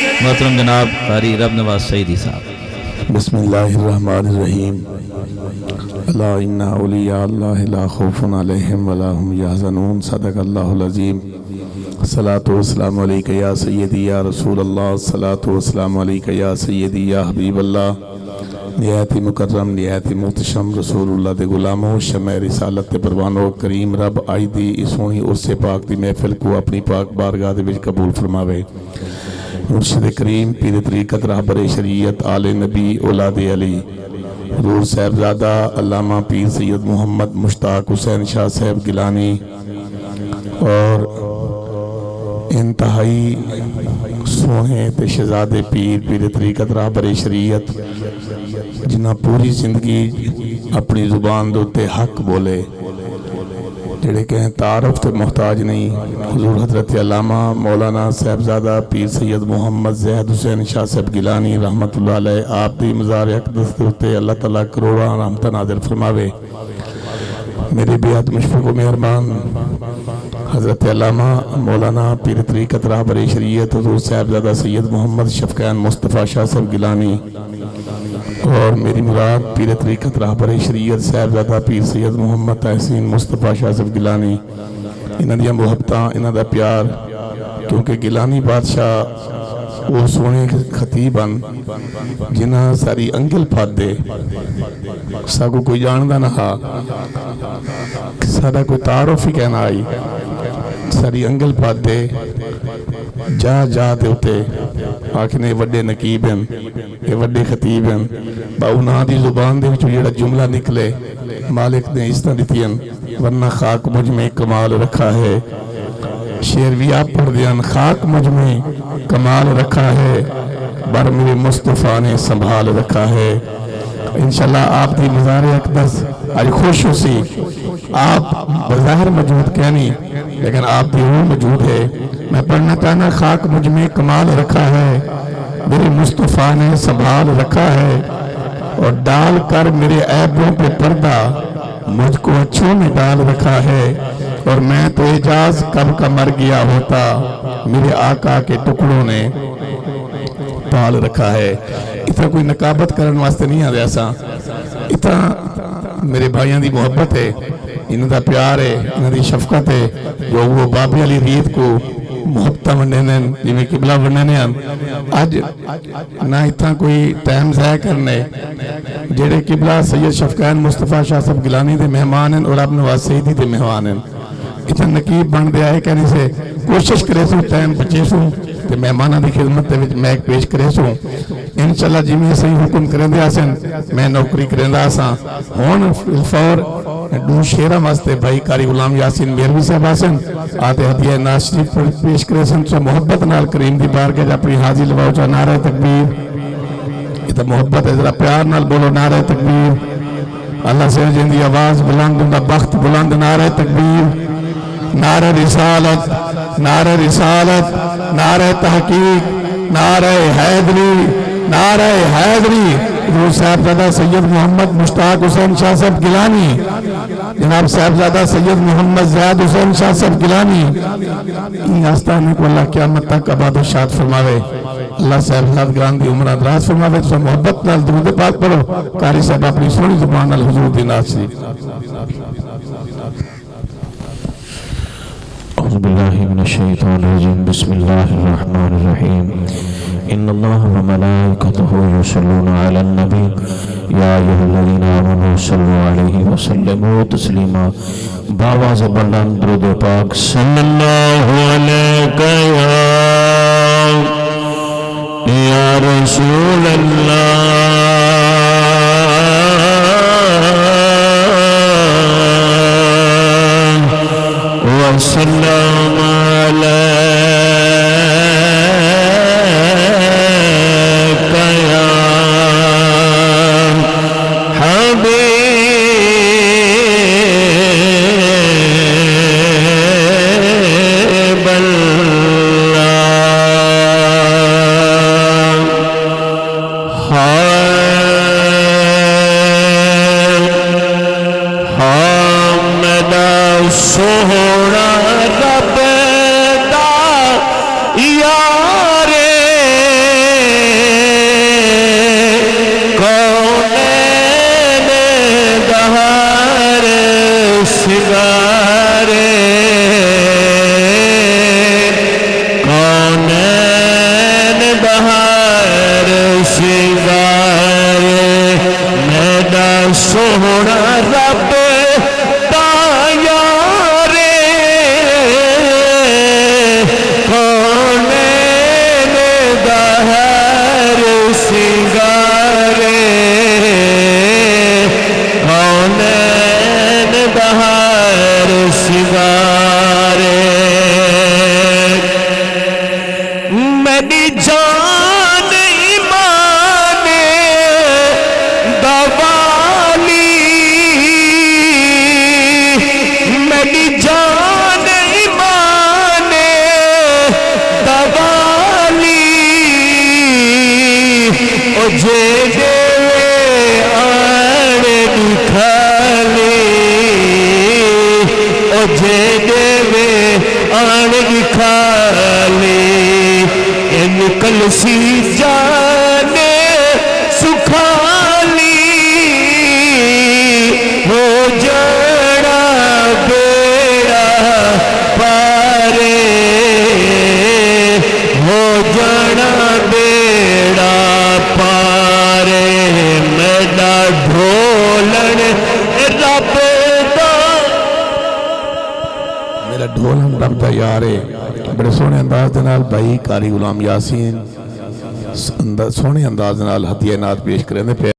محترم جناب قاری رب نواز سعیدی صاحب. بسم اللہ الرحمن الرحیم. الا ان اولیاء اللہ لا خوف علیہم ولا هم یحزنون. صدق اللہ العظیم. الصلاۃ والسلام علیک یا سیدی یا رسول اللہ. الصلاۃ والسلام علیک یا سیدی یا حبیب اللہ. نہایت مکرم نہایت محتشم رسول اللہ دے غلاموں شمع رسالت تے پروانو کریم رب آئی دی اس سونی عرص پاک دی محفل کو اپنی پاک بارگاہ دے وچ قبول فرماوے. مرشد کریم پیر طریقت رہبر شریعت آل نبی اولاد علی حضور صاحبزادہ علامہ پیر سید محمد مشتاق حسین شاہ صاحب گیلانی اور انتہائی سونے تے شہزادے پیر طریقت رہبر شریعت جنہ پوری زندگی اپنی زبان دوتے حق بولے جڑے کہیں تعارف تے محتاج نہیں. حضور حضرت علامہ مولانا صاحبزادہ پیر سید محمد زید حسین شاہ صاحب گیلانی رحمت اللہ علیہ آپ دی مزار اقدس دوتے اللہ تعالیٰ کروڑاں رحمتہ نازل فرماوے. میرے بیعت مشفق و مہربان حضرت علامہ مولانا پیر طریقت رہبر شریعت حضور صاحبزادہ سید محمد شفقین مصطفیٰ شاہ صاحب گیلانی اور میری مراد پیر طریقت رہبر شریعت صاحبزادہ پیر سید محمد تحسین مصطفیٰ شاہ صاحب گیلانی انہاں دیا محبتاں انہاں دا پیار کیونکہ گیلانی بادشاہ وہ سونے خطیباً جنہاں ساری انگل پھات دے ساکو کوئی جاندہ نہ ہا سارا کوئی تعارف ہی کہنا آئی ساری انگل پھات دے جا دے ہوتے آکھنے وڈے نقیب ہیں یہ وڈے خطیب ہیں باؤناں دی زبان دے وچ جڑا جملہ نکلے مالک نے اس طرح دیتی ہیں ورنہ خاک مجھ میں کمال رکھا ہے. شیر بھی آپ پڑھ دیاں خاک مجھ میں کمال رکھا ہے بر میرے مصطفیٰ نے سنبھال رکھا ہے. انشاءاللہ آپ دی مزار اقدس آج خوش ہو سی آپ بظاہر موجود کہنی لیکن آپ دی روح موجود ہے. میں پڑھنا چاہنا خاک مجھ میں کمال رکھا ہے میرے مصطفیٰ نے سنبھال رکھا ہے اور ڈال کر میرے عیبوں پہ پردہ مجھ کو اچھوں میں ڈال رکھا ہے اور میں تو اعجاز کب کا مر گیا ہوتا میرے آقا کے ٹکڑوں نے پال رکھا ہے. اتنا کوئی نقابت کرن واسطے نہیں آ رہا سا اتنا میرے بھائیاں دی محبت ہے انہاں دا پیار ہے انہاں دی شفقت ہے جو وہ بابی علی ریت کو محبتہ ونڈنے جی میں قبلہ ونڈنے آج نہ اتنا کوئی ٹائم ضائع کرنے جڑے قبلہ سید شفقین مصطفیٰ شاہ صاحب گیلانی دے مہمان ہیں اور اب نواز سعیدی دے مہمان ہیں. اتنا نقیب بن دیا ہے کہنے سے کوشش کرے سوں ٹائم بچے سوں تے مہمانہ دی خدمت دے وچ میں ایک پیش کرے سوں انشاءاللہ جی میں صحیح حکم کریں دے آسن میں نوکری کریں دا آسان ہون الفور دو شیرہ واسطے بھائی قاری غلام یاسین میروی صاحب آسن آتے ہدیہ ناز شریف پیش کرے سن سو محبت نال کریم دی بار کے جا اپنی حاضر لواؤ چاہ نعرہ تکبیر اتنا محبت ہے ذرا پیار نال بولو نعرہ تکبیر اللہ سے جن دی آواز بلند ہوں بخت بلند نعرہ تکبیر نعرہ رسالت نعرہ رسالت نعرہ تحقیق نعرہ حیدری نعرہ حیدری حضور صاحبزادہ سید محمد مشتاق حسین شاہ صاحب گیلانی جناب صاحبزادہ سید محمد زید حسین شاہ صاحب گیلانی این آستانے کو اللہ قیامت تک آباد و شاد فرماوے. اللہ صاحبزاد گران دی عمرہ دراز فرماوے تو محبت نال درود پاک پڑھو قاری صاحب اپنی سونی زبان نال حضور دی ناز شریف. اعوذ باللہ من الشیطان الرجیم بسم اللہ الرحمن الرحیم ان اللہ وملائکتہ یصلون علی النبی یا ایھا الذین آمنوا صلوا علیہ وسلموا تسلیما. باواز بلند درود پاک صلی اللہ علیہ یا رسول اللہ وسلم علیک یا حبیب اللہ جان ایمان دوالی میری جان ایمان دوالی او جے آڑ نکھالے او جے آن نکھالے ان کلسی جانے سکھالی ہو جڑا بیڑا پارے ہو جڑا بیڑا پارے میڈا ڈھولن رب دا میرا ڈھول ہم رب دا یارے بڑے سونے انداز دنال بھائی کاری غلام یاسین سونے انداز دنال ہدیہ نات پیش کریں دے